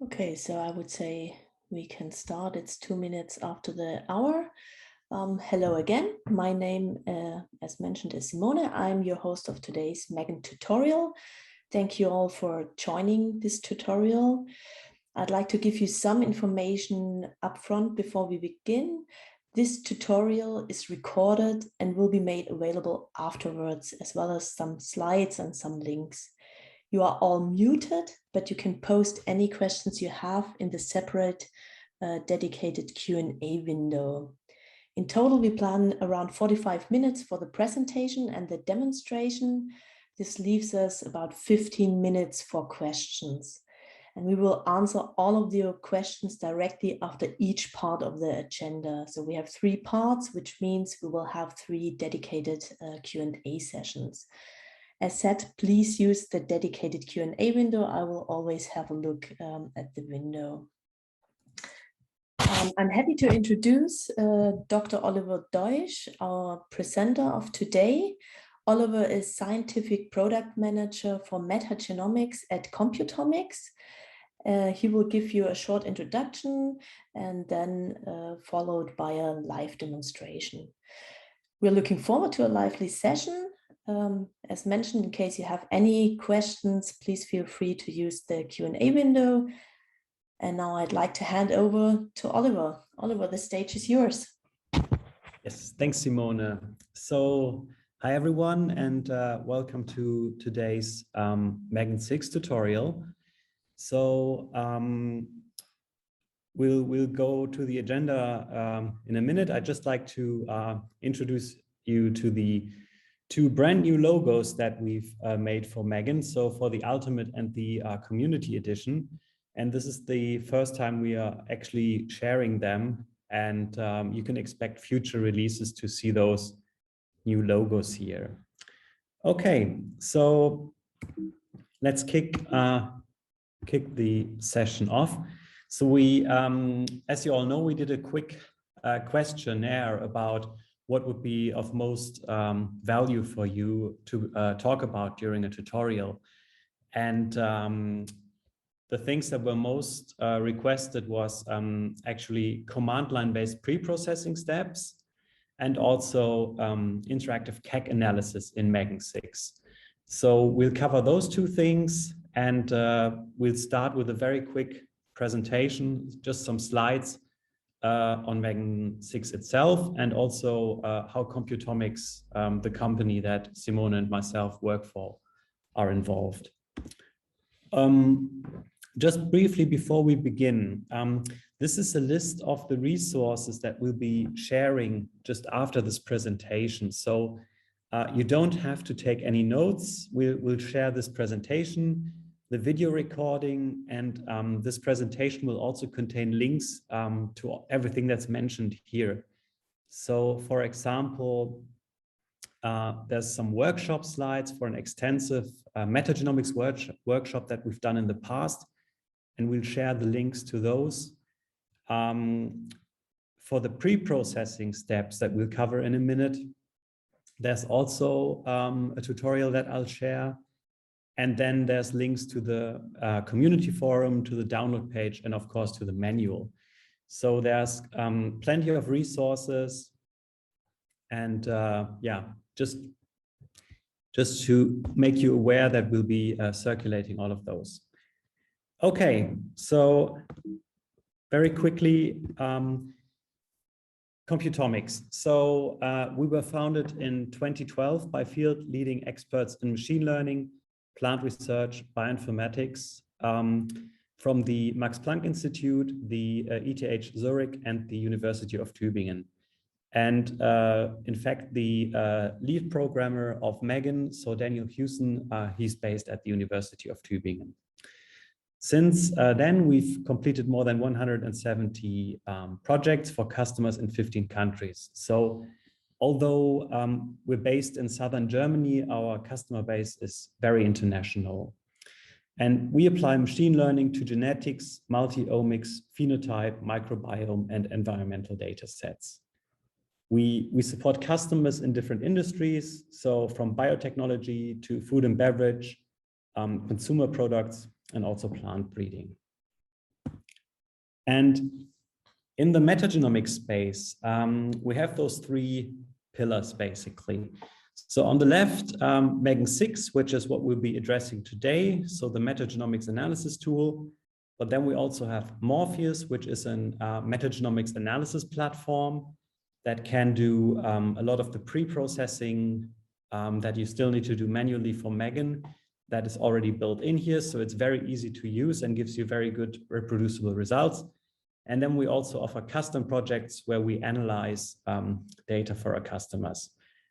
Okay, so I would say we can start. It's 2 minutes after the hour. Hello again. My name, as mentioned, is Simone. I'm your host of today's MEGAN tutorial. Thank you all for joining this tutorial. I'd like to give you some information upfront before we begin. This tutorial is recorded and will be made available afterwards, as well as some slides and some links. You are all muted, but you can post any questions you have in the separate dedicated Q&A window. In total, we plan around 45 minutes for the presentation and the demonstration. This leaves us about 15 minutes for questions. And we will answer all of your questions directly after each part of the agenda. So we have 3 parts, which means we will have 3 dedicated Q&A sessions. As said, please use the dedicated Q&A window. I will always have a look at the window. I'm happy to introduce Dr. Oliver Deutsch, our presenter of today. Oliver is Scientific Product Manager for Metagenomics at Computomics. He will give you a short introduction and then followed by a live demonstration. We're looking forward to a lively session. As mentioned, in case you have any questions, please feel free to use the Q&A window. And now I'd like to hand over to Oliver. Oliver, the stage is yours. Yes, thanks, Simone. So, hi everyone, and welcome to today's MEGAN6 tutorial. So, we'll go to the agenda in a minute. I'd just like to introduce you to the 2 brand new logos that we've made for MEGAN. So for the Ultimate and the Community Edition. And this is the first time we are actually sharing them. And you can expect future releases to see those new logos here. Okay, so let's kick the session off. So we, as you all know, we did a quick questionnaire about what would be of most value for you to talk about during a tutorial. And the things that were most requested was actually command line based pre-processing steps and also interactive KEGG analysis in MEGAN6. So we'll cover those 2 things, and we'll start with a very quick presentation, just some slides on MEGAN6 itself, and also how Computomics, the company that Simone and myself work for, are involved. Just briefly before we begin, this is a list of the resources that we'll be sharing just after this presentation. So you don't have to take any notes. We'll share this presentation, the video recording, and this presentation will also contain links to everything that's mentioned here. So for example, there's some workshop slides for an extensive metagenomics workshop that we've done in the past, and we'll share the links to those. For the pre-processing steps that we'll cover in a minute, there's also a tutorial that I'll share. And then there's links to the community forum, to the download page, and of course to the manual. So there's plenty of resources. And yeah, just to make you aware that we'll be circulating all of those. Okay, so very quickly, Computomics. So we were founded in 2012 by field leading experts in machine learning, plant research, bioinformatics, from the Max Planck Institute, the ETH Zurich, and the University of Tübingen. And in fact, the lead programmer of MEGAN, so Daniel Hewson, he's based at the University of Tübingen. Since then, we've completed more than 170 projects for customers in 15 countries. So although we're based in southern Germany, our customer base is very international. And we apply machine learning to genetics, multi-omics, phenotype, microbiome, and environmental data sets. We support customers in different industries, so from biotechnology to food and beverage, consumer products, and also plant breeding. And in the metagenomics space, we have those three pillars, basically. So on the left, MEGAN6, which is what we'll be addressing today, so the metagenomics analysis tool. But then we also have Morpheus, which is an metagenomics analysis platform that can do a lot of the pre-processing that you still need to do manually for MEGAN. That is already built in here, so it's very easy to use and gives you very good reproducible results. And then we also offer custom projects where we analyze data for our customers.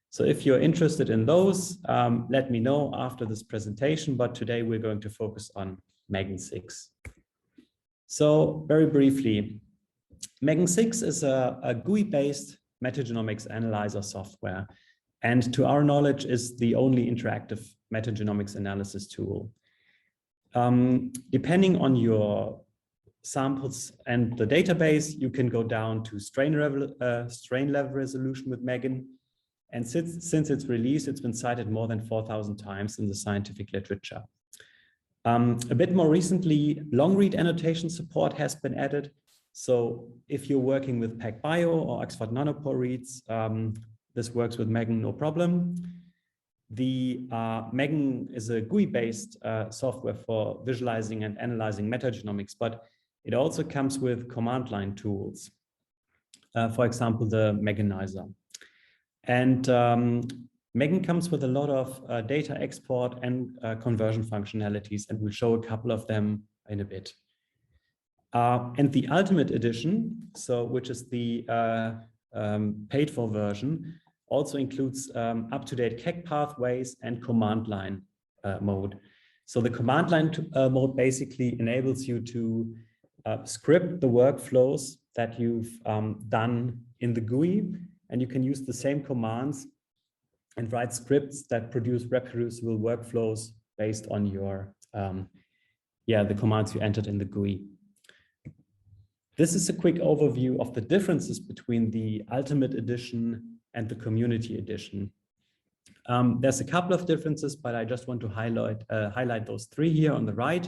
So if you're interested in those, let me know after this presentation, but today we're going to focus on MEGAN6. So very briefly, MEGAN6 is a GUI-based metagenomics analyzer software, and to our knowledge is the only interactive metagenomics analysis tool. Depending on your samples and the database, you can go down to strain level resolution with MEGAN. And since its release, it's been cited more than 4,000 times in the scientific literature. A bit more recently, long read annotation support has been added. So if you're working with PacBio or Oxford Nanopore reads, this works with MEGAN, no problem. The MEGAN is a GUI-based software for visualizing and analyzing metagenomics, but it also comes with command line tools. For example, the Meganizer. And MEGAN comes with a lot of data export and conversion functionalities, and we'll show a couple of them in a bit. And the Ultimate Edition, so which is the paid for version, also includes up-to-date KEGG pathways and command line mode. So the command line mode basically enables you to script the workflows that you've done in the GUI, and you can use the same commands and write scripts that produce reproducible workflows based on your the commands you entered in the GUI. This is a quick overview of the differences between the Ultimate Edition and the Community Edition. There's a couple of differences, but I just want to highlight those three here on the right.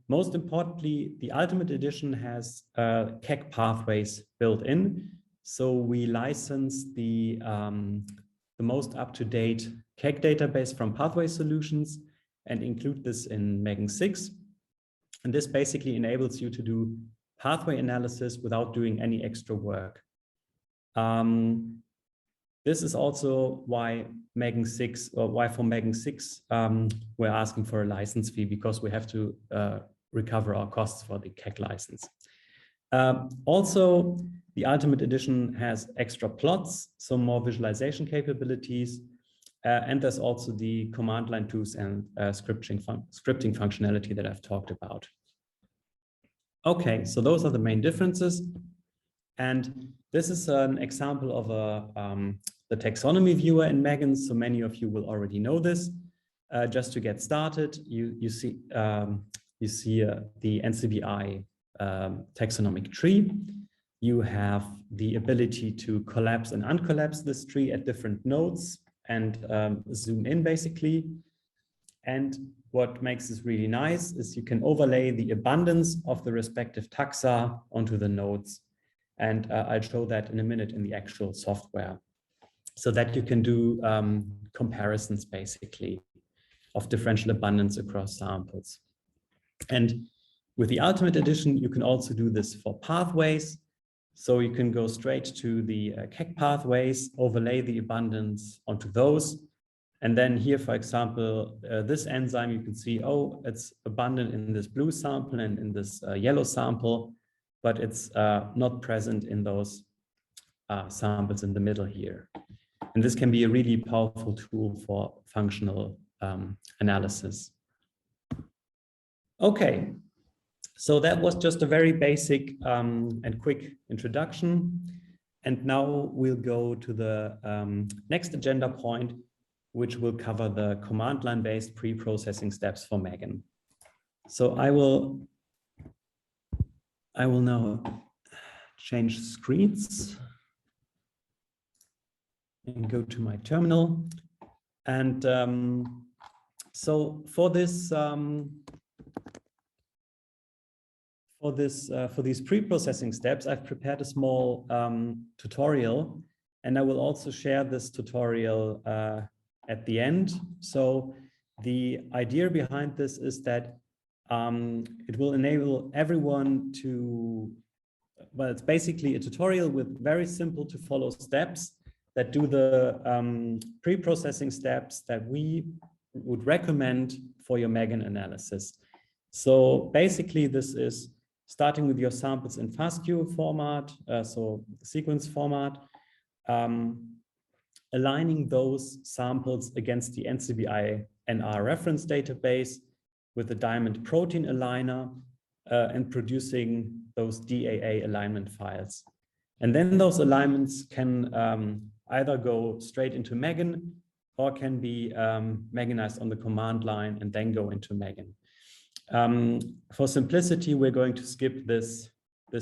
Most importantly, the Ultimate Edition has KEGG pathways built in. So we license the most up-to-date KEGG database from Pathway Solutions and include this in MEGAN6. And this basically enables you to do pathway analysis without doing any extra work. This is also why MEGAN6, or why for MEGAN6 we're asking for a license fee, because we have to recover our costs for the KEGG license. Also, the Ultimate Edition has extra plots, so more visualization capabilities, and there's also the command line tools and scripting functionality that I've talked about. Okay, so those are the main differences. And this is an example of the taxonomy viewer in MEGAN, so many of you will already know this. Just to get started, you see the NCBI taxonomic tree. You have the ability to collapse and uncollapse this tree at different nodes and zoom in basically. And what makes this really nice is you can overlay the abundance of the respective taxa onto the nodes. And I'll show that in a minute in the actual software, so that you can do comparisons basically of differential abundance across samples. And with the Ultimate Edition, you can also do this for pathways. So you can go straight to the KEGG pathways, overlay the abundance onto those. And then here, for example, this enzyme, you can see, oh, it's abundant in this blue sample and in this yellow sample, but it's not present in those samples in the middle here. And this can be a really powerful tool for functional analysis. Okay, so that was just a very basic and quick introduction. And now we'll go to the next agenda point, which will cover the command line based pre-processing steps for MEGAN. So I will now change screens and go to my terminal. And so for this for these pre-processing steps, I've prepared a small tutorial, and I will also share this tutorial at the end. So the idea behind this is that it will enable everyone to, well, it's basically a tutorial with very simple to follow steps that do the pre-processing steps that we would recommend for your MEGAN analysis. So basically this is starting with your samples in FASTQ format, so sequence format, aligning those samples against the NCBI-NR reference database with the diamond protein aligner and producing those DAA alignment files. And then those alignments can either go straight into MEGAN or can be MEGANized on the command line and then go into MEGAN. For simplicity, we're going to skip this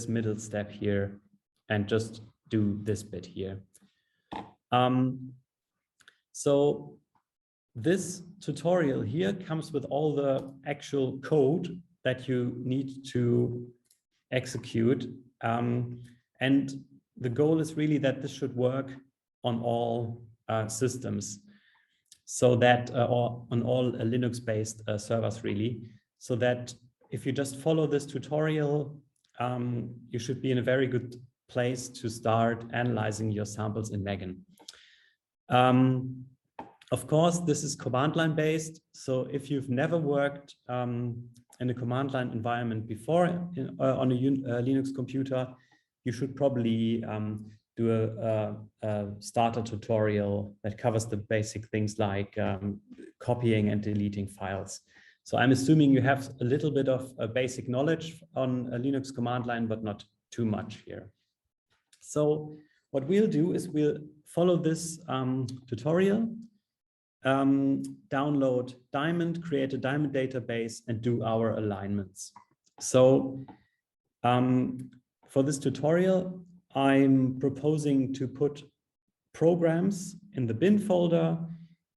middle step here and just do this bit here. So this tutorial here comes with all the actual code that you need to execute. And the goal is really that this should work on all systems, so that, or on all Linux-based servers really, so that if you just follow this tutorial, you should be in a very good place to start analyzing your samples in MEGAN. Of course, this is command line based. So if you've never worked in a command line environment before on a Linux computer, you should probably do a starter tutorial that covers the basic things like copying and deleting files. So I'm assuming you have a little bit of a basic knowledge on a Linux command line, but not too much here. So what we'll do is we'll follow this tutorial, download Diamond, create a Diamond database, and do our alignments. So for this tutorial, I'm proposing to put programs in the bin folder,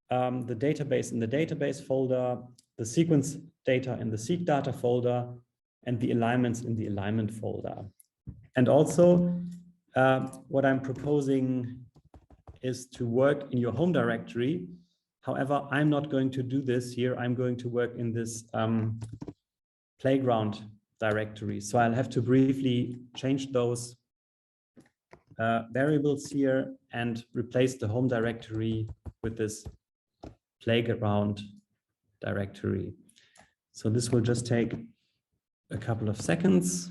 the database in the database folder, the sequence data in the seq data folder, and the alignments in the alignment folder. And also, what I'm proposing is to work in your home directory. However, I'm not going to do this here. I'm going to work in this playground directory. So I'll have to briefly change those variables here and replace the home directory with this playground directory. So this will just take a couple of seconds.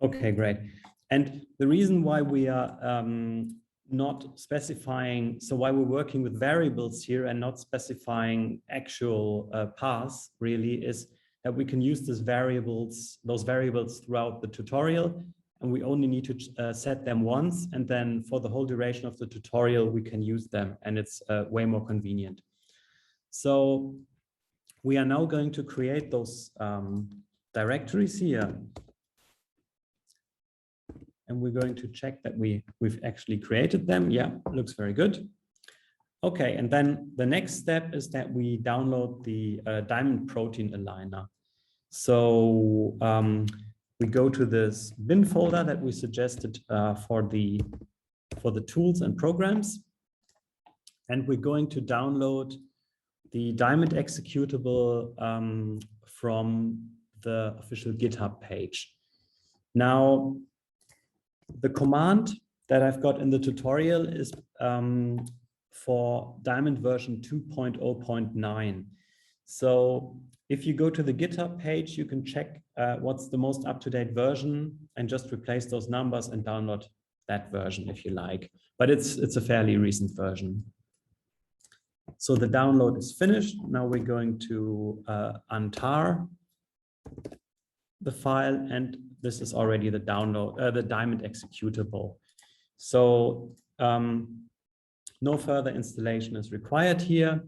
Okay, great. And the reason why we are not specifying, so why we're working with variables here and not specifying actual paths really, is that we can use those variables throughout the tutorial, and we only need to set them once, and then for the whole duration of the tutorial we can use them, and it's way more convenient. So we are now going to create those directories here. And we're going to check that we've actually created them. Yeah, looks very good. Okay, and then the next step is that we download the diamond protein aligner. So we go to this bin folder that we suggested for the tools and programs, and we're going to download the diamond executable from the official GitHub page. Now, the command that I've got in the tutorial is for Diamond version 2.0.9. So if you go to the GitHub page, you can check what's the most up-to-date version and just replace those numbers and download that version if you like. But it's a fairly recent version. So the download is finished. Now we're going to untar the file, and this is already the download, the Diamond executable. So No further installation is required here.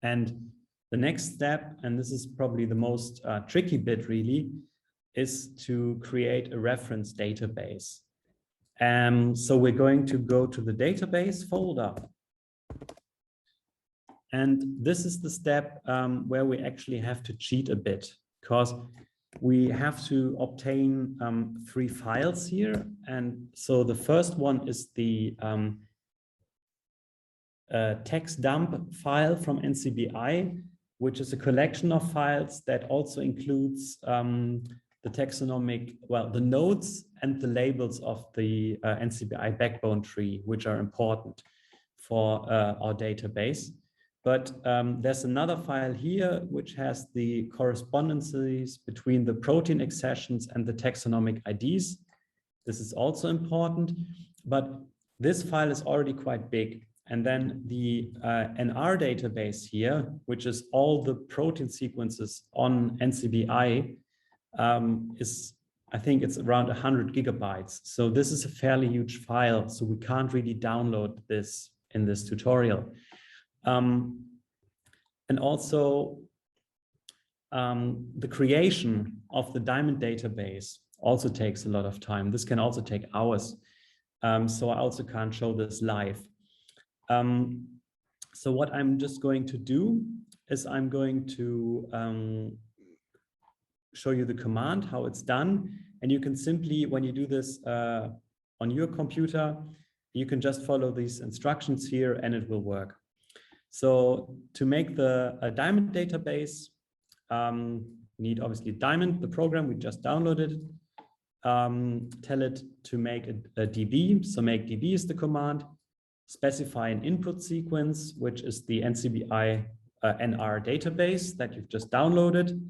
And the next step, and this is probably the most tricky bit really, is to create a reference database. So we're going to go to the database folder. And this is the step where we actually have to cheat a bit, because we have to obtain 3 files here. And so the first one is the text dump file from NCBI, which is a collection of files that also includes the taxonomic, well, the nodes and the labels of the NCBI backbone tree, which are important for our database. But there's another file here which has the correspondences between the protein accessions and the taxonomic IDs. This is also important, but this file is already quite big. And then the NR database here, which is all the protein sequences on NCBI, is, I think it's around 100 gigabytes. So this is a fairly huge file, so we can't really download this in this tutorial. And also the creation of the diamond database also takes a lot of time. This can also take hours. So I also can't show this live. So what I'm just going to do is I'm going to show you the command, how it's done. And you can simply, when you do this on your computer, you can just follow these instructions here and it will work. So to make the diamond database, you need obviously diamond, the program, we just downloaded it. Tell it to make a DB, so make DB is the command. Specify an input sequence, which is the NCBI NR database that you've just downloaded.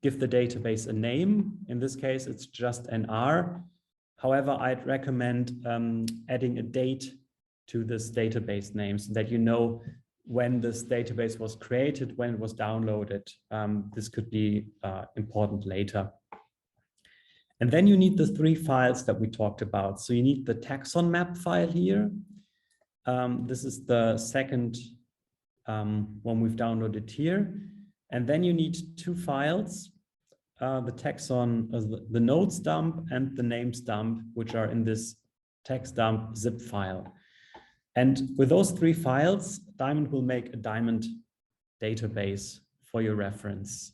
Give the database a name. In this case, it's just NR. However, I'd recommend adding a date to this database name so that you know when this database was created, when it was downloaded. This could be important later. And then you need the 3 files that we talked about. So you need the taxon map file here. This is the second one we've downloaded here. And then you need 2 files, the taxon, the nodes dump and the names dump, which are in this text dump zip file. And with those 3 files, Diamond will make a diamond database for your reference.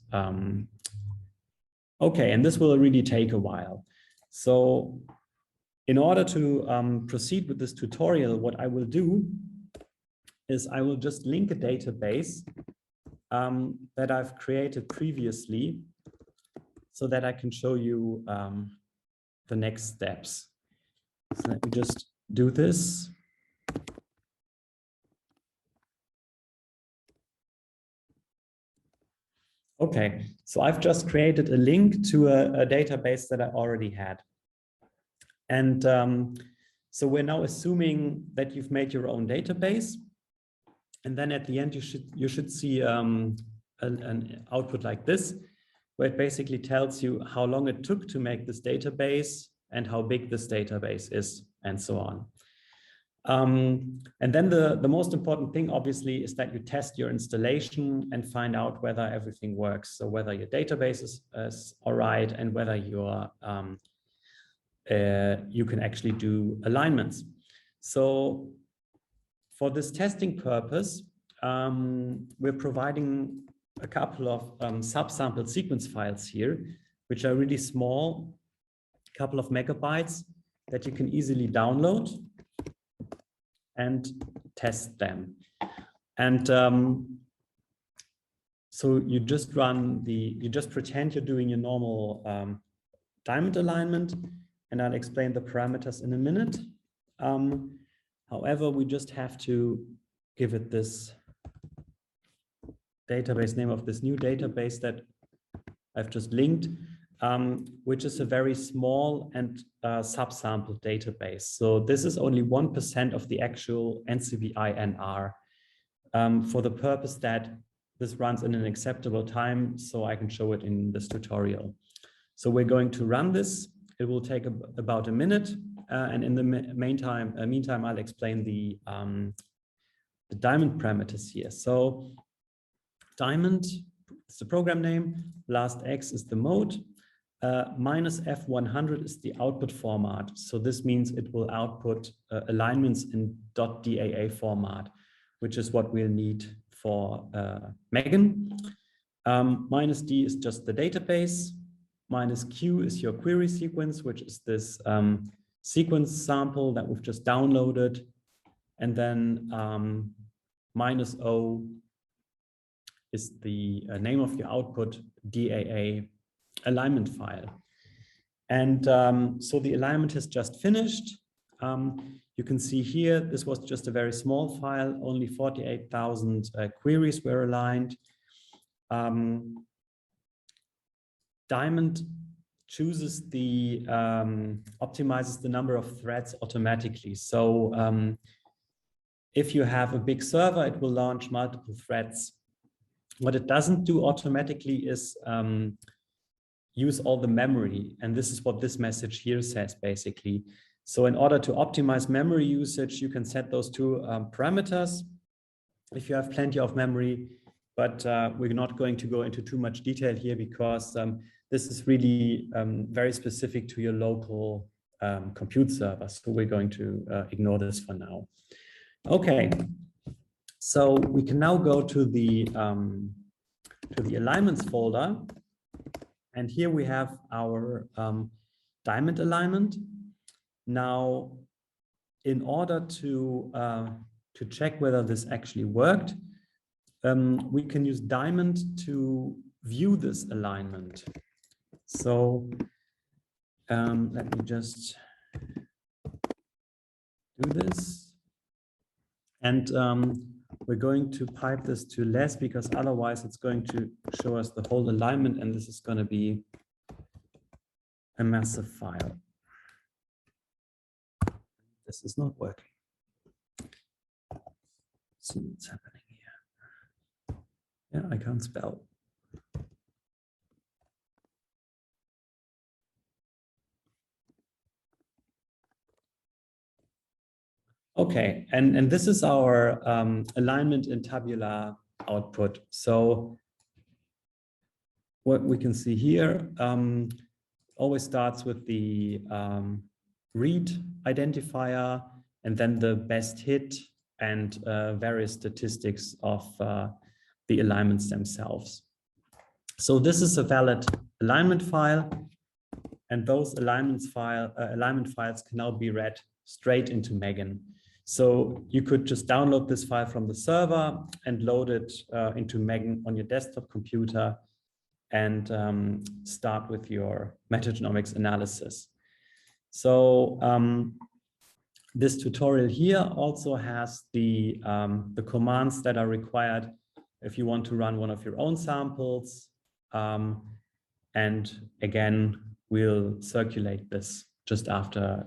Okay, and this will really take a while. So in order to proceed with this tutorial, what I will do is I will just link a database that I've created previously so that I can show you the next steps. So let me just do this. Okay, so I've just created a link to a database that I already had. And so we're now assuming that you've made your own database. And then at the end, you should see an output like this, where it basically tells you how long it took to make this database and how big this database is, and so on. And then the most important thing, obviously, is that you test your installation and find out whether everything works. So whether your database is all right and whether you can actually do alignments. So for this testing purpose, we're providing a couple of subsample sequence files here, which are really small, a couple of megabytes that you can easily download and test them. And so you just pretend you're doing your normal diamond alignment, and I'll explain the parameters in a minute. However, we just have to give it this database name of this new database that I've just linked, which is a very small and subsample database. So this is only 1% of the actual NCBI NR for the purpose that this runs in an acceptable time, so I can show it in this tutorial. So we're going to run this, It will take about a minute, and in the meantime, I'll explain the diamond parameters here. So diamond is the program name, BLASTX is the mode, minus F100 is the output format. So this means it will output alignments in .daa format, which is what we'll need for MEGAN. Minus D is just the database. Minus Q is your query sequence, which is this sequence sample that we've just downloaded. And then minus O is the name of your output DAA alignment file. And so the alignment has just finished. You can see here, this was just a very small file, only 48,000 queries were aligned. Diamond chooses the, optimizes the number of threads automatically. So if you have a big server, it will launch multiple threads. What it doesn't do automatically is use all the memory. And this is what this message here says, basically. So in order to optimize memory usage, you can set those two parameters if you have plenty of memory. But we're not going to go into too much detail here because this is really very specific to your local compute server. So we're going to ignore this for now. Okay, so we can now go to the alignments folder. And here we have our diamond alignment. Now, in order to check whether this actually worked, we can use diamond to view this alignment. So let me just do this. And we're going to pipe this to less because otherwise it's going to show us the whole alignment and this is going to be a massive file. This is not working. Let's see what's happening here. Yeah, I can't spell. Okay, and this is our alignment in tabular output. So what we can see here always starts with the read identifier and then the best hit and various statistics of the alignments themselves. So this is a valid alignment file, and those alignment files can now be read straight into MEGAN. So you could just download this file from the server and load it into MEGAN on your desktop computer and start with your metagenomics analysis. So this tutorial here also has the commands that are required if you want to run one of your own samples. And again, we'll circulate this just after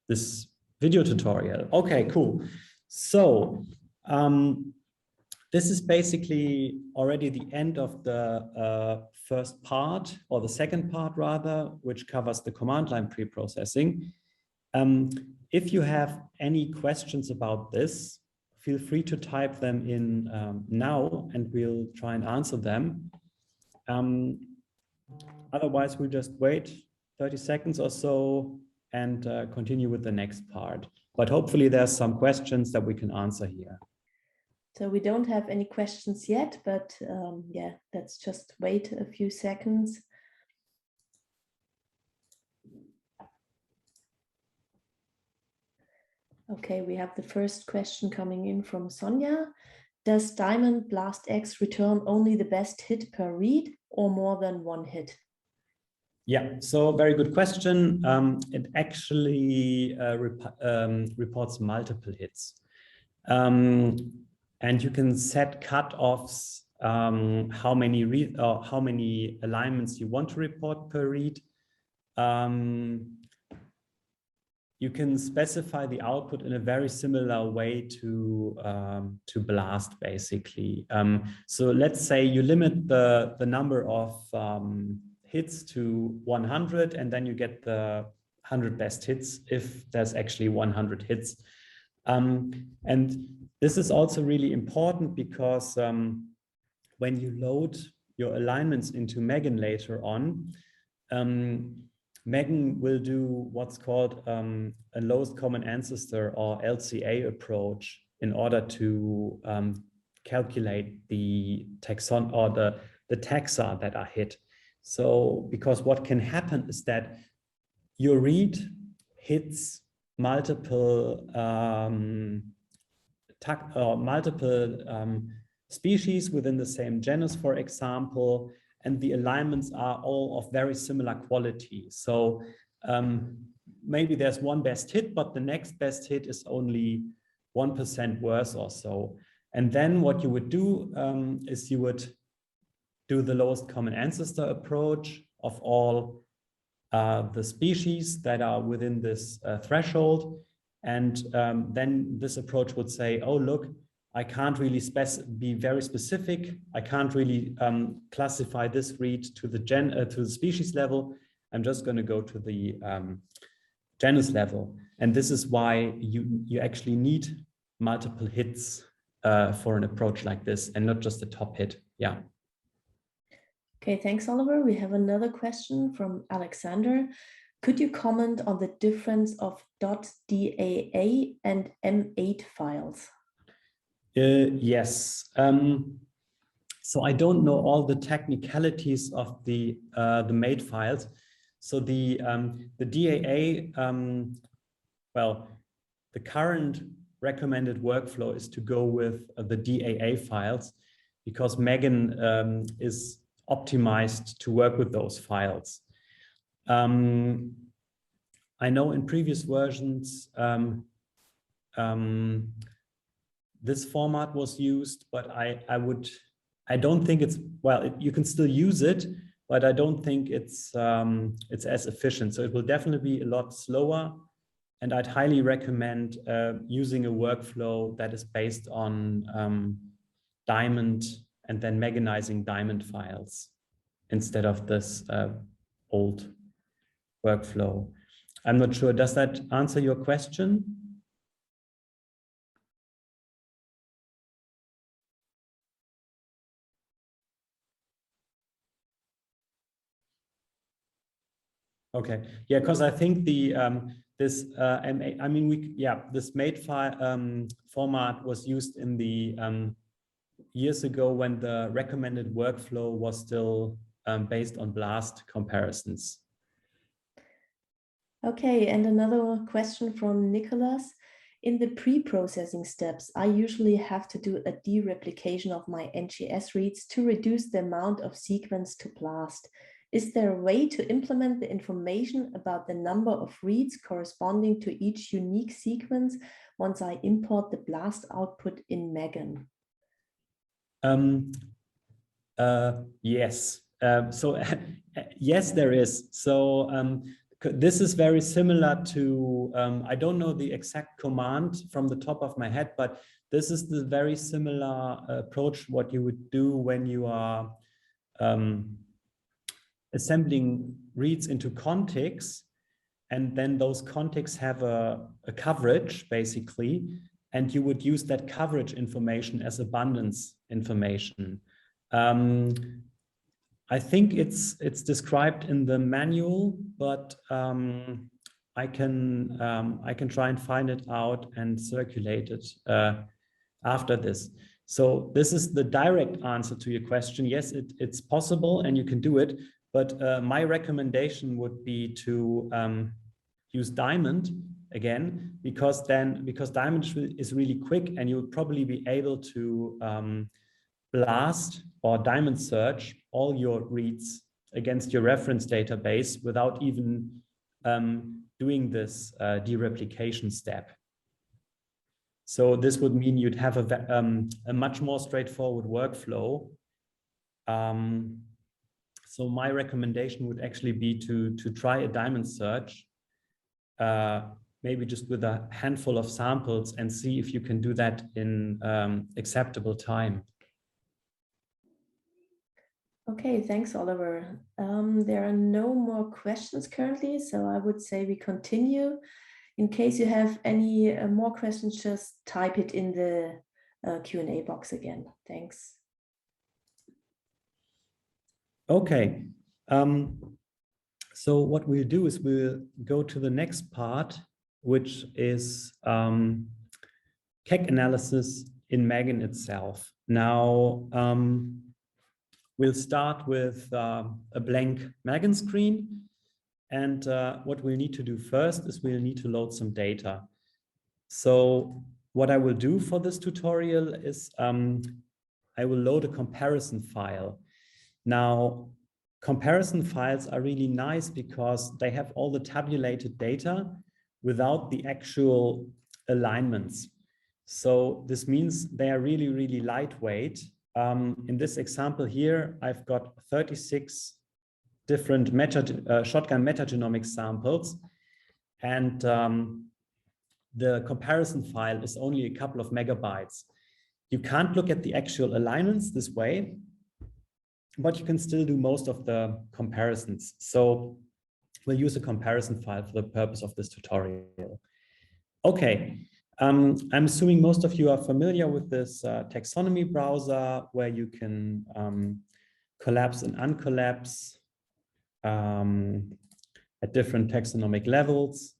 this video tutorial. Okay, cool. So this is basically already the end of the first part, or the second part rather, which covers the command line preprocessing. If you have any questions about this, feel free to type them in now and we'll try and answer them. Otherwise, we'll just wait 30 seconds or so and continue with the next part. But hopefully there's some questions that we can answer here. So we don't have any questions yet, but yeah, let's just wait a few seconds. Okay, we have the first question coming in from Sonia. Does Diamond BLASTX return only the best hit per read or more than one hit? Yeah, so very good question. It actually reports multiple hits. And you can set cutoffs, how many alignments you want to report per read. You can specify the output in a very similar way to BLAST, basically. So let's say you limit the number of hits to 100, and then you get the 100 best hits if there's actually 100 hits. And this is also really important because when you load your alignments into MEGAN later on, MEGAN will do what's called a lowest common ancestor or LCA approach in order to calculate the taxon or the taxa that are hit. So because what can happen is that your read hits multiple species within the same genus, for example, and the alignments are all of very similar quality. So maybe there's one best hit, but the next best hit is only 1% worse or so. And then what you would do is you would do the lowest common ancestor approach of all the species that are within this threshold. And then this approach would say, oh, look, I can't really be very specific. I can't really classify this read to the species level. I'm just going to go to the genus level. And this is why you actually need multiple hits for an approach like this, and not just the top hit. Yeah. Okay, thanks, Oliver. We have another question from Alexander. Could you comment on the difference of .daa and M8 files? Yes. So I don't know all the technicalities of the made files. So the DAA, well, the current recommended workflow is to go with the DAA files because MEGAN is optimized to work with those files. I know in previous versions this format was used, but I don't think it's, well, you can still use it, but I don't think it's as efficient. So it will definitely be a lot slower, and I'd highly recommend using a workflow that is based on diamond and then meganizing diamond files instead of this old workflow. I'm not sure, does that answer your question? Okay, yeah, because I think the this this made file format was used in the years ago when the recommended workflow was still based on BLAST comparisons. Okay, and another question from Nicholas. In the pre-processing steps, I usually have to do a dereplication of my NGS reads to reduce the amount of sequence to BLAST. Is there a way to implement the information about the number of reads corresponding to each unique sequence once I import the BLAST output in MEGAN? Yes. So yes, there is. So this is very similar to, I don't know the exact command from the top of my head, but this is the very similar approach what you would do when you are assembling reads into contigs, and then those contigs have a coverage basically, and you would use that coverage information as abundance information. I think it's described in the manual, but I can try and find it out and circulate it after this. So this is the direct answer to your question. Yes, it's possible and you can do it, but my recommendation would be to use diamond again, because diamond is really quick and you'll probably be able to BLAST or diamond search all your reads against your reference database without even doing this dereplication step. So this would mean you'd have a much more straightforward workflow. So my recommendation would actually be to try a diamond search, maybe just with a handful of samples, and see if you can do that in acceptable time. Okay, thanks, Oliver. There are no more questions currently, so I would say we continue. In case you have any more questions, just type it in the Q&A box again. Thanks. Okay. So what we'll do is we'll go to the next part, which is KEGG analysis in MEGAN itself. Now, we'll start with a blank MEGAN screen. And what we'll need to do first is we'll need to load some data. So what I will do for this tutorial is I will load a comparison file. Now, comparison files are really nice because they have all the tabulated data without the actual alignments. So this means they are really, really lightweight. In this example here, I've got 36 different shotgun metagenomics samples, and the comparison file is only a couple of megabytes. You can't look at the actual alignments this way, but you can still do most of the comparisons. So we'll use a comparison file for the purpose of this tutorial. Okay, I'm assuming most of you are familiar with this taxonomy browser where you can collapse and uncollapse at different taxonomic levels.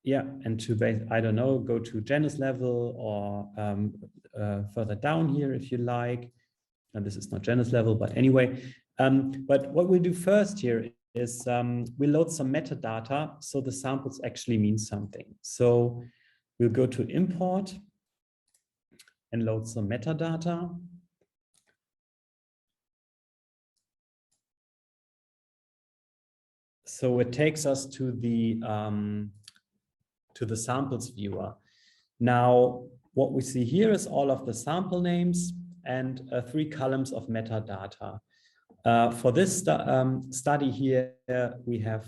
Yeah, and to, I don't know, go to genus level or further down here if you like. And this is not genus level, but anyway. But what we'll do first here is we'll load some metadata so the samples actually mean something. So we'll go to import and load some metadata. So it takes us to the samples viewer. Now, what we see here is all of the sample names and 3 columns of metadata. For this study here, we have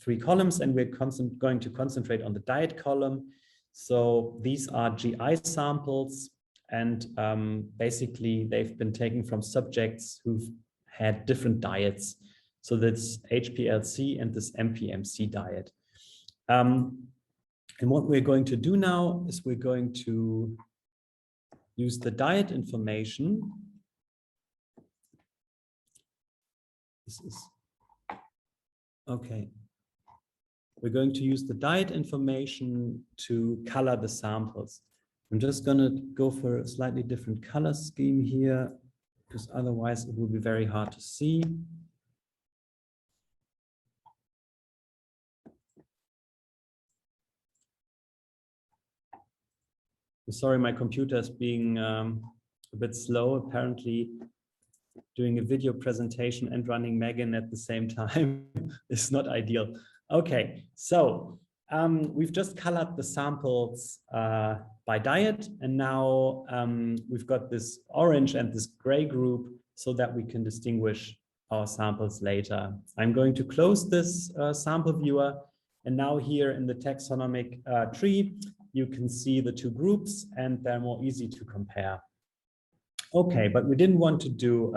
3 columns, and we're going to concentrate on the diet column. So these are GI samples, and basically they've been taken from subjects who've had different diets. So that's HPLC and this MPMC diet. And what we're going to do now is we're going to use the diet information. This is okay. We're going to use the diet information to color the samples. I'm just going to go for a slightly different color scheme here, because otherwise it will be very hard to see. Sorry, my computer is being a bit slow. Apparently, doing a video presentation and running MEGAN at the same time is not ideal. Okay, so we've just colored the samples by diet, and now we've got this orange and this gray group so that we can distinguish our samples later. I'm going to close this sample viewer, and now here in the taxonomic tree, you can see the 2 groups, and they're more easy to compare. Okay, but we didn't want to do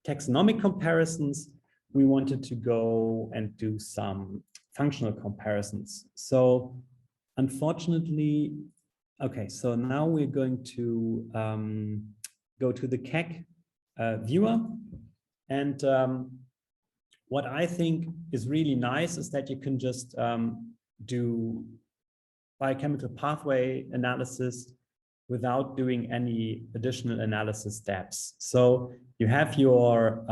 taxonomic comparisons. We wanted to go and do some functional comparisons. So unfortunately, okay, so now we're going to go to the KEGG viewer. And what I think is really nice is that you can just do biochemical pathway analysis without doing any additional analysis steps. So you have your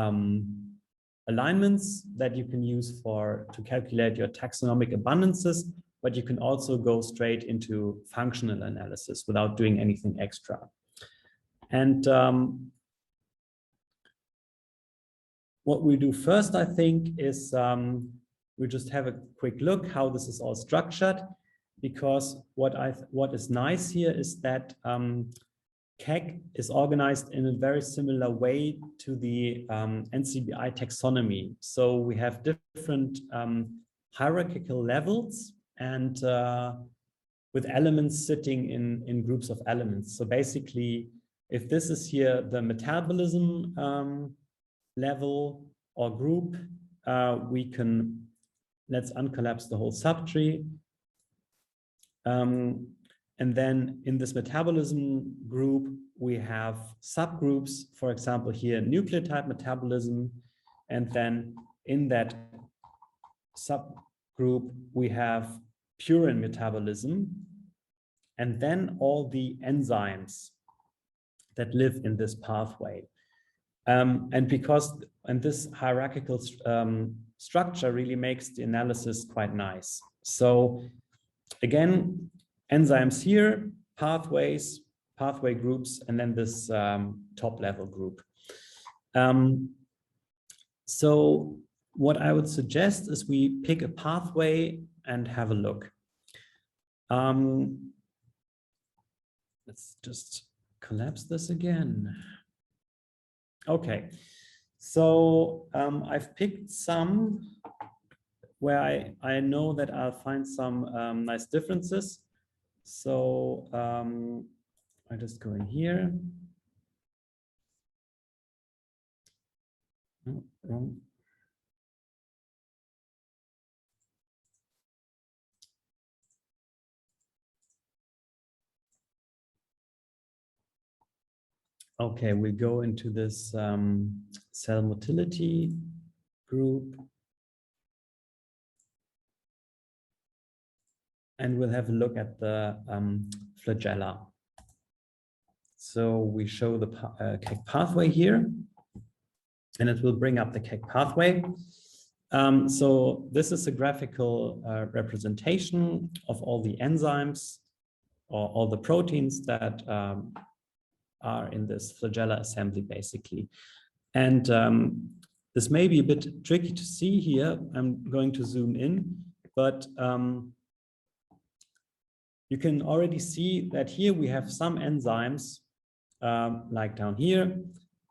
alignments that you can use to calculate your taxonomic abundances, but you can also go straight into functional analysis without doing anything extra. And what we do first, I think, is we just have a quick look how this is all structured. Because what is nice here is that KEGG is organized in a very similar way to the NCBI taxonomy. So we have different hierarchical levels and with elements sitting in groups of elements. So basically, if this is here the metabolism level or group, we can, let's uncollapse the whole subtree. And then in this metabolism group, we have subgroups, for example, here nucleotide metabolism. And then in that subgroup, we have purine metabolism. And then all the enzymes that live in this pathway. And this hierarchical structure really makes the analysis quite nice. So again, enzymes here, pathways, pathway groups, and then this top level group. So what I would suggest is we pick a pathway and have a look. Let's just collapse this again. Okay, so I've picked some where I know that I'll find some nice differences. So I just go in here. Oh, wrong. Okay, we go into this cell motility group. And we'll have a look at the flagella. So we show the KEGG pathway here, and it will bring up the KEGG pathway. So this is a graphical representation of all the enzymes or all the proteins that are in this flagella assembly, basically. And this may be a bit tricky to see here. I'm going to zoom in, but you can already see that here we have some enzymes, like down here,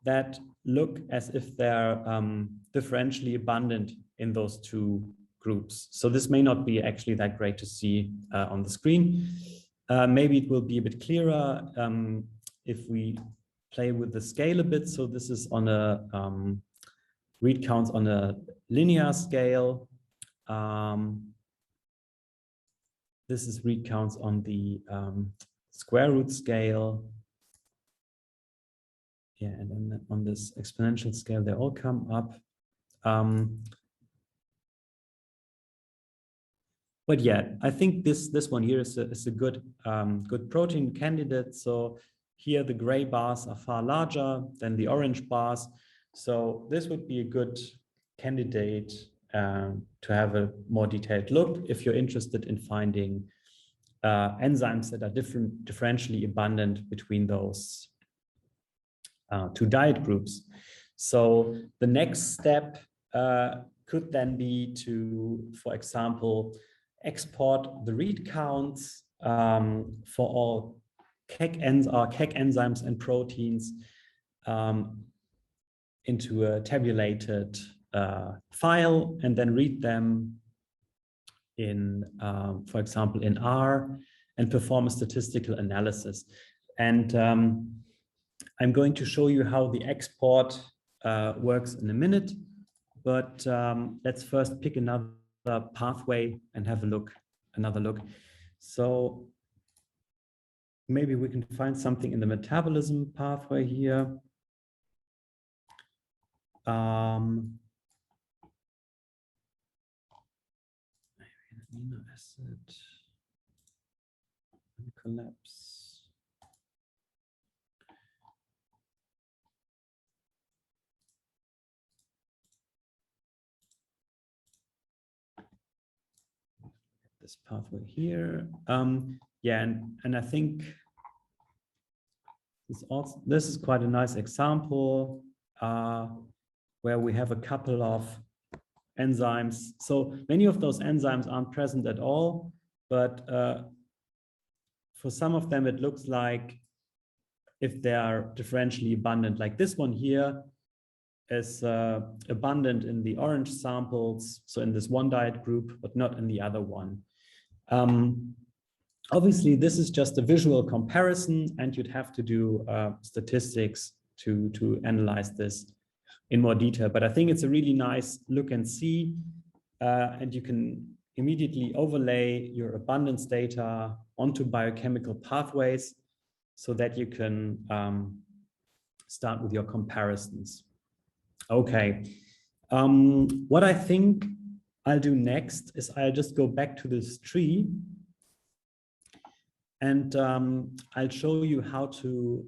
that look as if they're differentially abundant in those two groups. So this may not be actually that great to see on the screen. Maybe it will be a bit clearer if we play with the scale a bit. So this is on a read counts on a linear scale. This is read counts on the square root scale. Yeah, and then on this exponential scale, they all come up. But yeah, I think this one here is a good good protein candidate. So here the gray bars are far larger than the orange bars. So this would be a good candidate to have a more detailed look if you're interested in finding enzymes that are differentially abundant between those two diet groups. So the next step could then be to, for example, export the read counts for all KEGG enzymes and proteins into a tabulated file, and then read them in, for example, in R, and perform a statistical analysis. And I'm going to show you how the export works in a minute, but let's first pick another pathway and have another look. So maybe we can find something in the metabolism pathway here. Amino acid and collapse. This pathway here. Yeah, and I think this is quite a nice example where we have a couple of enzymes. So many of those enzymes aren't present at all, but for some of them, it looks like if they are differentially abundant, like this one here is abundant in the orange samples, so in this one diet group, but not in the other one. Obviously, this is just a visual comparison, and you'd have to do statistics to analyze this in more detail. But I think it's a really nice look and see, and you can immediately overlay your abundance data onto biochemical pathways so that you can start with your comparisons. Okay, what I think I'll do next is I'll just go back to this tree, and I'll show you how to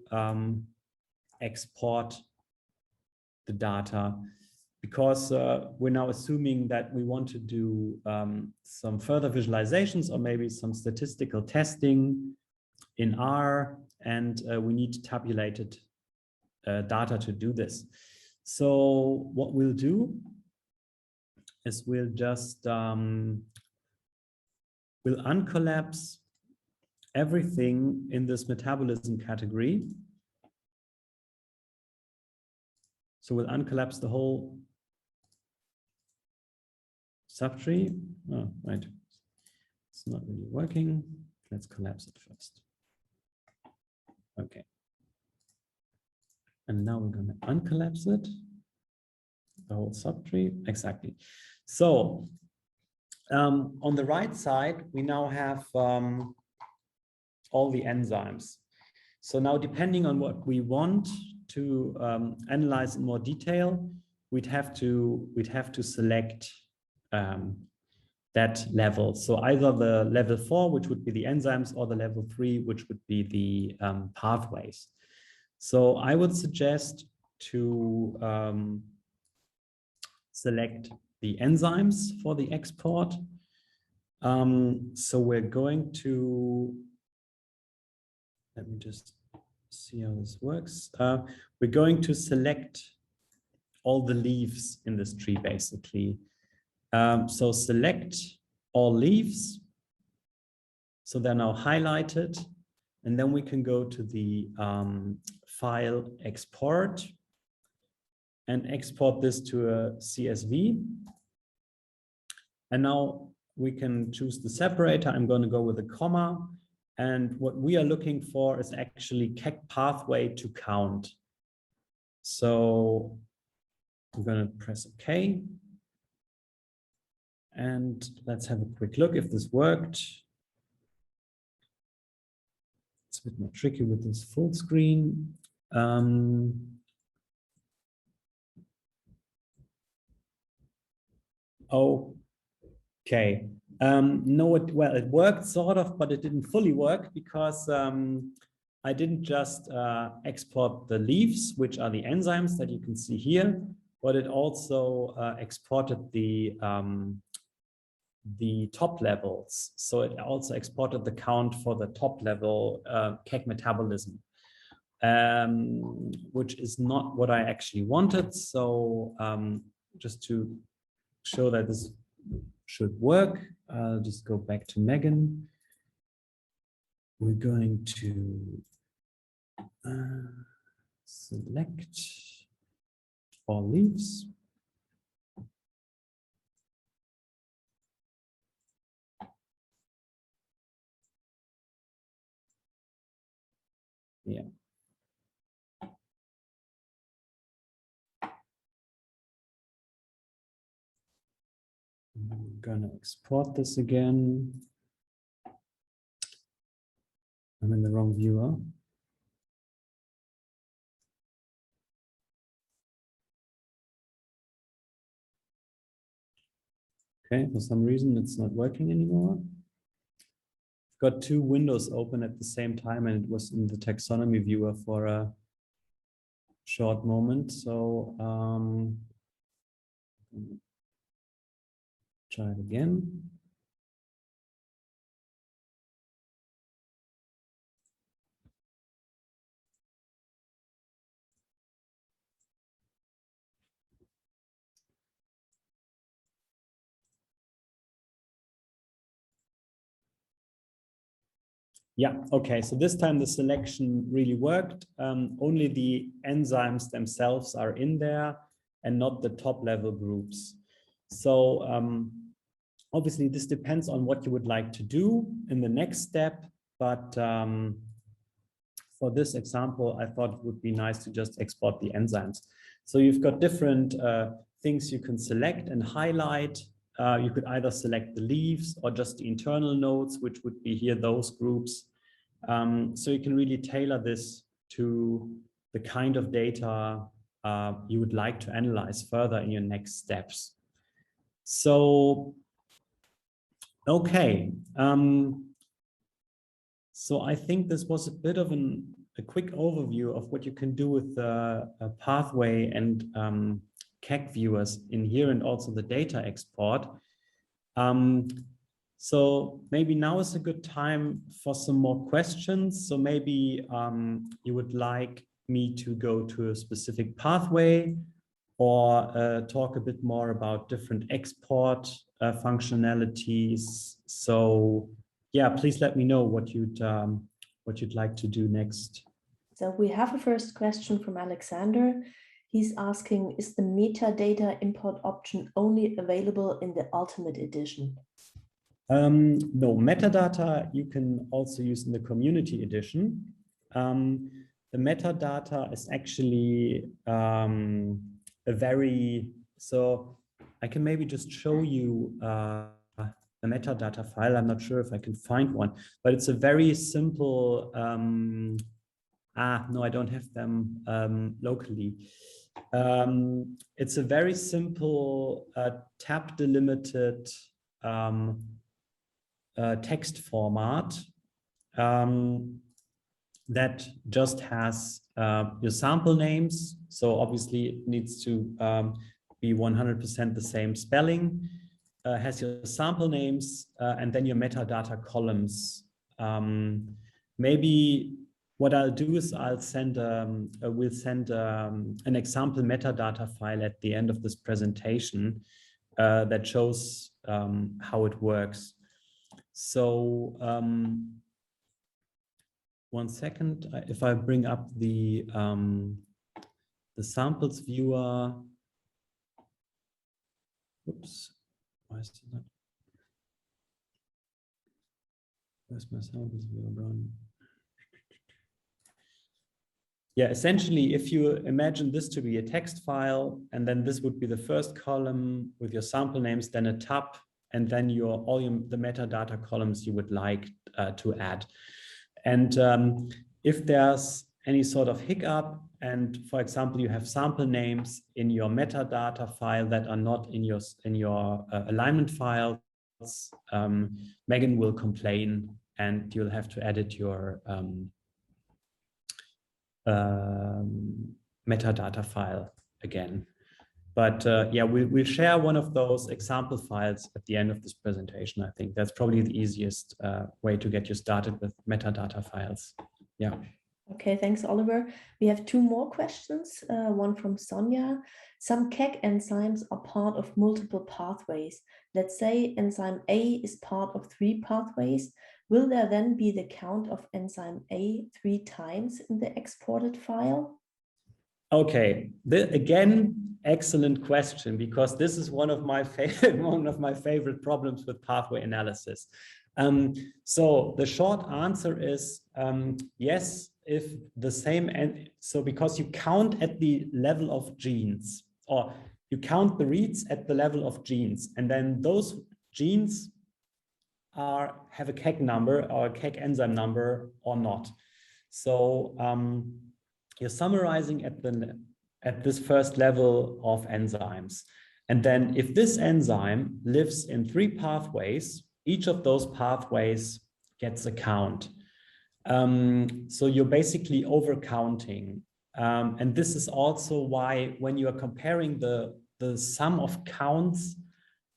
export the data, because we're now assuming that we want to do some further visualizations or maybe some statistical testing in R, and we need tabulated data to do this. So what we'll do is we'll just we'll uncollapse everything in this metabolism category. So we'll uncollapse the whole subtree. Oh, right. It's not really working. Let's collapse it first. Okay. And now we're going to uncollapse it, the whole subtree. Exactly. So on the right side, we now have all the enzymes. So now, depending on what we want to analyze in more detail, we'd have to select that level. So either the level 4, which would be the enzymes, or the level 3, which would be the pathways. So I would suggest to select the enzymes for the export. So we're going to, let me just see how this works. We're going to select all the leaves in this tree, basically. So select all leaves. So they're now highlighted. And then we can go to the file export and export this to a CSV. And now we can choose the separator. I'm going to go with a comma. And what we are looking for is actually KEGG pathway to count. So I'm going to press OK. And let's have a quick look if this worked. It's a bit more tricky with this full screen. Okay. No, it worked sort of, but it didn't fully work because I didn't just export the leaves, which are the enzymes that you can see here, but it also exported the top levels. So it also exported the count for the top level KEGG metabolism, which is not what I actually wanted. So just to show that this should work, I'll just go back to Megan. We're going to select all leaves. Yeah. I'm gonna export this again. I'm in the wrong viewer. Okay, for some reason it's not working anymore. I've got two windows open at the same time, and it was in the taxonomy viewer for a short moment. So try it again. Yeah, okay, so this time the selection really worked. Only the enzymes themselves are in there and not the top level groups. So Obviously, this depends on what you would like to do in the next step, but for this example, I thought it would be nice to just export the enzymes. So you've got different things you can select and highlight. You could either select the leaves or just the internal nodes, which would be here, those groups. So you can really tailor this to the kind of data you would like to analyze further in your next steps. So, okay. So I think this was a bit of a quick overview of what you can do with the pathway and KEGG viewers in here, and also the data export. So maybe now is a good time for some more questions. So maybe you would like me to go to a specific pathway, or talk a bit more about different export functionalities. So yeah, please let me know what you'd like to do next. So we have a first question from Alexander. He's asking, is the metadata import option only available in the Ultimate Edition? No, metadata you can also use in the Community Edition. The metadata is actually so I can maybe just show you a metadata file. I'm not sure if I can find one, but it's a very simple, no, I don't have them locally. It's a very simple tab delimited text format that just has your sample names. So obviously it needs to be 100% the same spelling, has your sample names, and then your metadata columns. Maybe what I'll do is we'll send an example metadata file at the end of this presentation that shows how it works. So one second, if I bring up the samples viewer. Oops, why is it not? Where's my samples viewer, Brown? Yeah, essentially, if you imagine this to be a text file, and then this would be the first column with your sample names, then a tab, and then the metadata columns you would like to add. And if there's any sort of hiccup, and for example, you have sample names in your metadata file that are not in your alignment files, Megan will complain, and you'll have to edit your metadata file again. But yeah, we'll share one of those example files at the end of this presentation. I think that's probably the easiest way to get you started with metadata files. Yeah. Okay, thanks, Oliver. We have two more questions, one from Sonia. Some KEGG enzymes are part of multiple pathways. Let's say enzyme A is part of 3 pathways. Will there then be the count of enzyme A 3 times in the exported file? Okay, again, excellent question, because this is one of my favorite problems with pathway analysis. So the short answer is yes, if the same, and so because you count at the level of genes, or you count the reads at the level of genes, and then those genes have a KEGG number or a KEGG enzyme number or not. So you're summarizing at this first level of enzymes. And then if this enzyme lives in 3 pathways, each of those pathways gets a count. So you're basically overcounting. And this is also why when you are comparing the sum of counts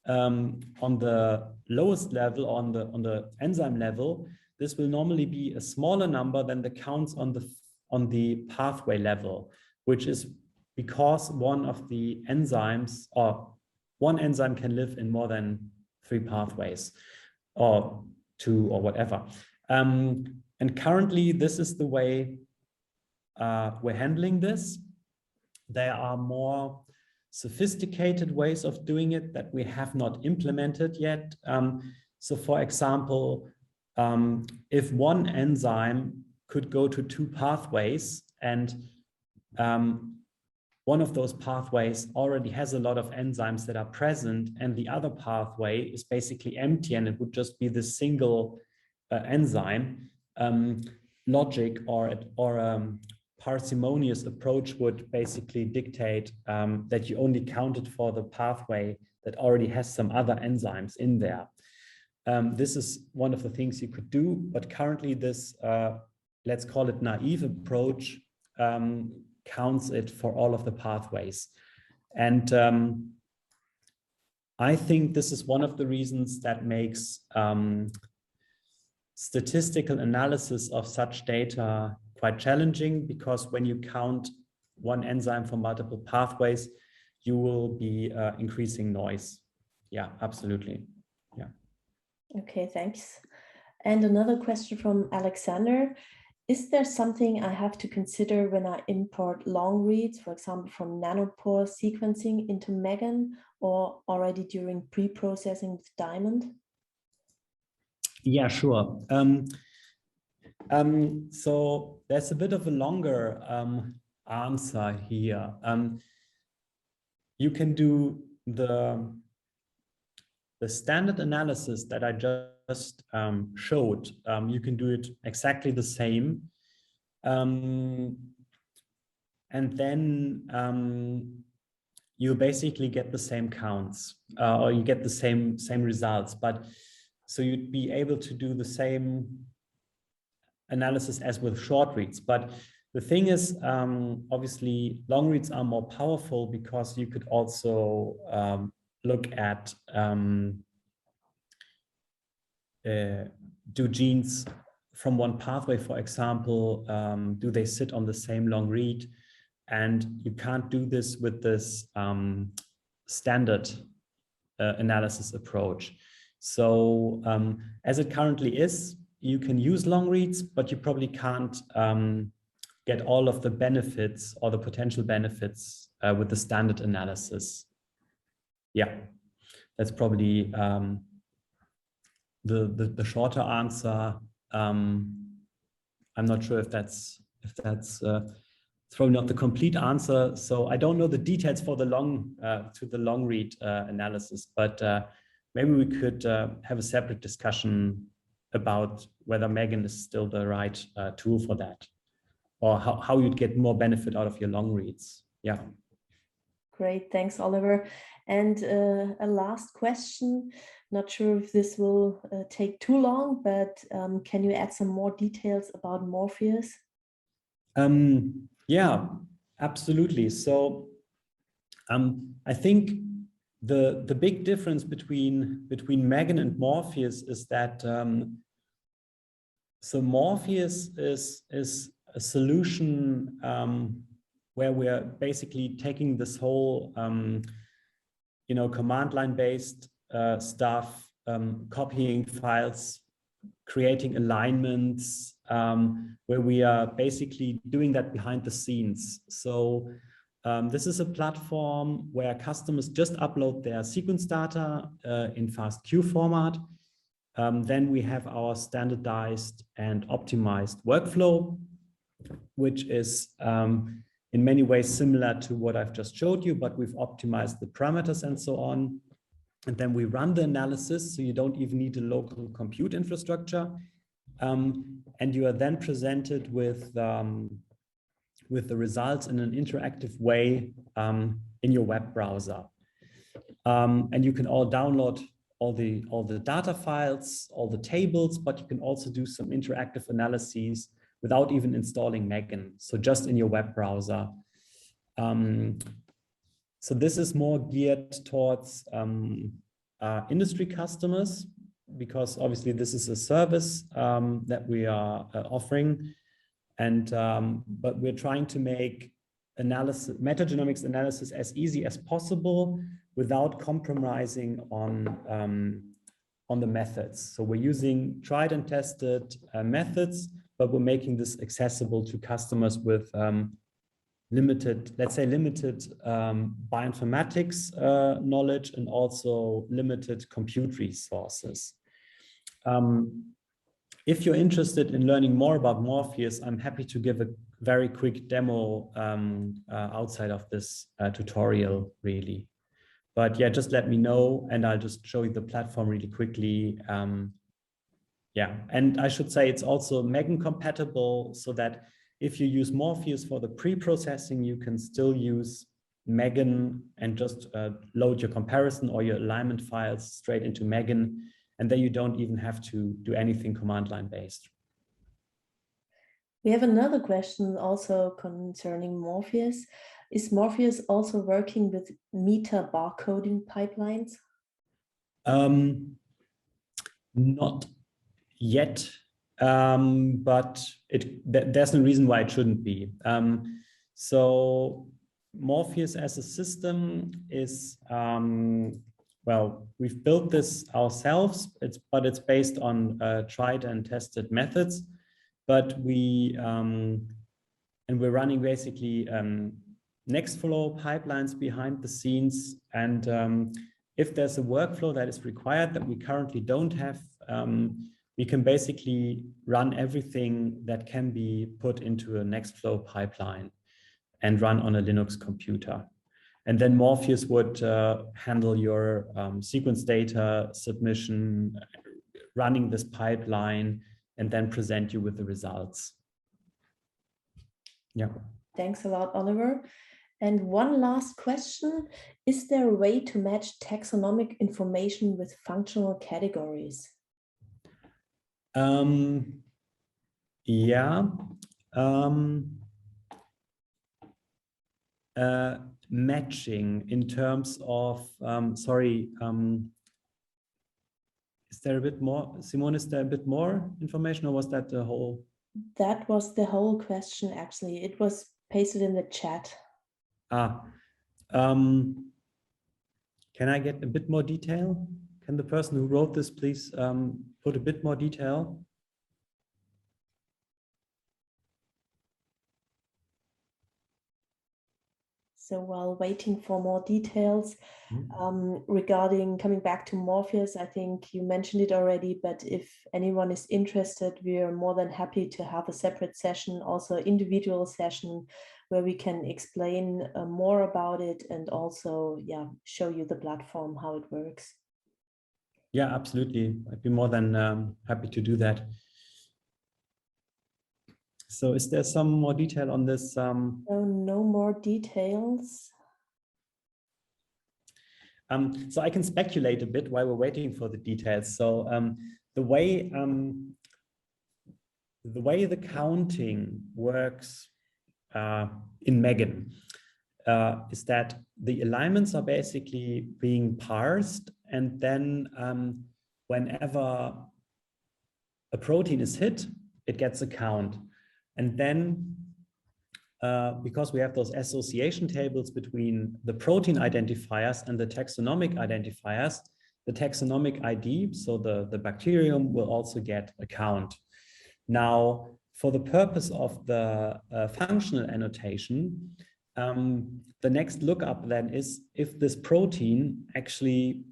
on the lowest level, on the enzyme level, this will normally be a smaller number than the counts on the pathway level, which is because one of the enzymes, or one enzyme can live in more than 3 pathways, or 2 or whatever. And currently, this is the way we're handling this. There are more sophisticated ways of doing it that we have not implemented yet. So for example, if one enzyme could go to two pathways and one of those pathways already has a lot of enzymes that are present and the other pathway is basically empty and it would just be the single enzyme, logic or parsimonious approach would basically dictate that you only counted for the pathway that already has some other enzymes in there. This is one of the things you could do, but currently this, let's call it naive approach, counts it for all of the pathways. And I think this is one of the reasons that makes statistical analysis of such data quite challenging, because when you count one enzyme for multiple pathways, you will be increasing noise. Yeah, absolutely. Yeah. Okay, thanks. And another question from Alexander. Is there something I have to consider when I import long reads, for example, from nanopore sequencing into MEGAN or already during pre-processing with Diamond? Yeah, sure. So there's a bit of a longer answer here. You can do the standard analysis that I just showed. You can do it exactly the same. And then you basically get the same counts or you get the same results. But so you'd be able to do the same analysis as with short reads. But the thing is, obviously, long reads are more powerful because you could also look at do genes from one pathway, for example, do they sit on the same long read? And you can't do this with this standard analysis approach. So as it currently is, you can use long reads, but you probably can't get all of the benefits or the potential benefits with the standard analysis. Yeah, that's probably the shorter answer. I'm not sure if that's probably not the complete answer. So I don't know the details for the long read analysis, but maybe we could have a separate discussion about whether MEGAN is still the right tool for that, or how you'd get more benefit out of your long reads. Yeah. Great, thanks, Oliver. And a last question. Not sure if this will take too long, but can you add some more details about Morpheus? Yeah, absolutely. So I think the big difference between MEGAN and Morpheus is that so Morpheus is a solution where we're basically taking this whole command line based stuff, copying files, creating alignments, where we are basically doing that behind the scenes. So this is a platform where customers just upload their sequence data in FASTQ format. Then we have our standardized and optimized workflow, which is in many ways similar to what I've just showed you, but we've optimized the parameters and so on. And then we run the analysis, so you don't even need a local compute infrastructure. And you are then presented with the results in an interactive way in your web browser. And you can all download all the data files, all the tables, but you can also do some interactive analyses without even installing MEGAN, so just in your web browser. So this is more geared towards industry customers, because obviously this is a service that we are offering, and but we're trying to make metagenomics analysis as easy as possible without compromising on the methods. So we're using tried and tested methods, but we're making this accessible to customers with limited, let's say limited bioinformatics knowledge and also limited compute resources. If you're interested in learning more about Morpheus, I'm happy to give a very quick demo outside of this tutorial, really. But yeah, just let me know and I'll just show you the platform really quickly. Yeah, and I should say it's also MEGAN compatible, so that if you use Morpheus for the pre-processing, you can still use MEGAN and just load your comparison or your alignment files straight into MEGAN, and then you don't even have to do anything command line based. We have another question also concerning Morpheus. Is Morpheus also working with meta barcoding pipelines? Not yet, but there's no reason why it shouldn't be. So Morpheus as a system is, well, we've built this ourselves, but it's based on tried and tested methods. But we're running basically Nextflow pipelines behind the scenes. And if there's a workflow that is required that we currently don't have, we can basically run everything that can be put into a Nextflow pipeline and run on a Linux computer. And then Morpheus would handle your sequence data submission, running this pipeline, and then present you with the results. Yeah. Thanks a lot, Oliver. And one last question, is there a way to match taxonomic information with functional categories? Yeah. Matching in terms of, sorry, is there a bit more, Simone, is there a bit more information, or was that the whole? That was the whole question, actually. It was pasted in the chat. Can I get a bit more detail? Can the person who wrote this please put a bit more detail? So while waiting for more details regarding coming back to Morpheus, I think you mentioned it already, but if anyone is interested, we are more than happy to have a separate session, also individual session, where we can explain more about it and also, yeah, show you the platform, how it works. Yeah, absolutely. I'd be more than happy to do that. So is there some more detail on this? No more details. So I can speculate a bit while we're waiting for the details. So the way the counting works in MEGAN is that the alignments are basically being parsed, and then whenever a protein is hit, it gets a count. And then because we have those association tables between the protein identifiers and the taxonomic identifiers, the taxonomic ID, so the bacterium, will also get a count. Now, for the purpose of the functional annotation, the next lookup then is if this protein actually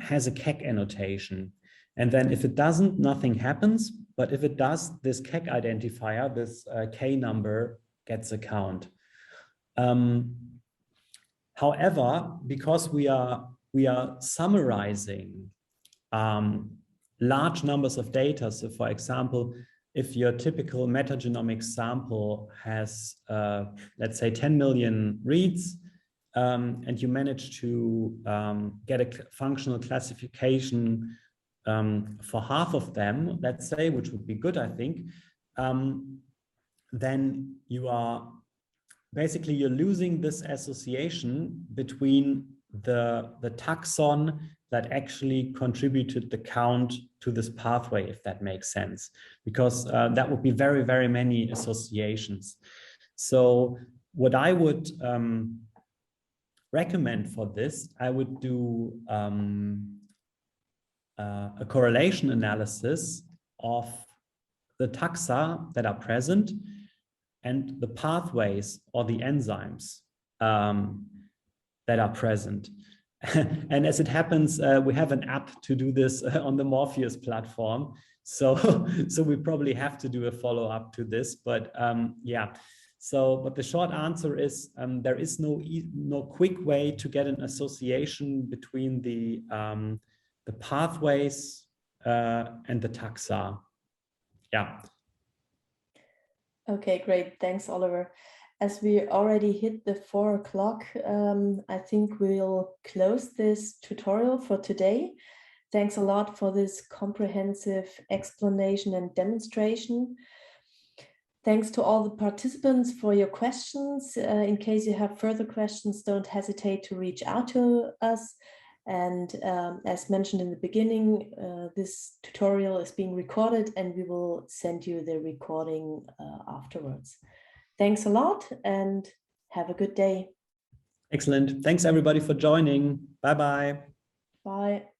has a KEGG annotation. And then if it doesn't, nothing happens. But if it does, this KEGG identifier, this K number, gets a count. However, because we are summarizing large numbers of data, so for example, if your typical metagenomics sample has, let's say, 10 million reads, and you manage to get a functional classification for half of them, let's say, which would be good, I think, then you are basically, you're losing this association between the taxon that actually contributed the count to this pathway, if that makes sense, because that would be very, very many associations. So what I would recommend for this, I would do a correlation analysis of the taxa that are present, and the pathways or the enzymes that are present. And as it happens, we have an app to do this on the Morpheus platform. So we probably have to do a follow-up to this, but yeah. So, but the short answer is there is no quick way to get an association between the pathways and the taxa. Yeah. Okay, great. Thanks, Oliver. As we already hit the 4 o'clock, I think we'll close this tutorial for today. Thanks a lot for this comprehensive explanation and demonstration. Thanks to all the participants for your questions. In case you have further questions, don't hesitate to reach out to us. And as mentioned in the beginning, this tutorial is being recorded and we will send you the recording afterwards. Thanks a lot and have a good day. Excellent. Thanks everybody for joining. Bye-bye. Bye.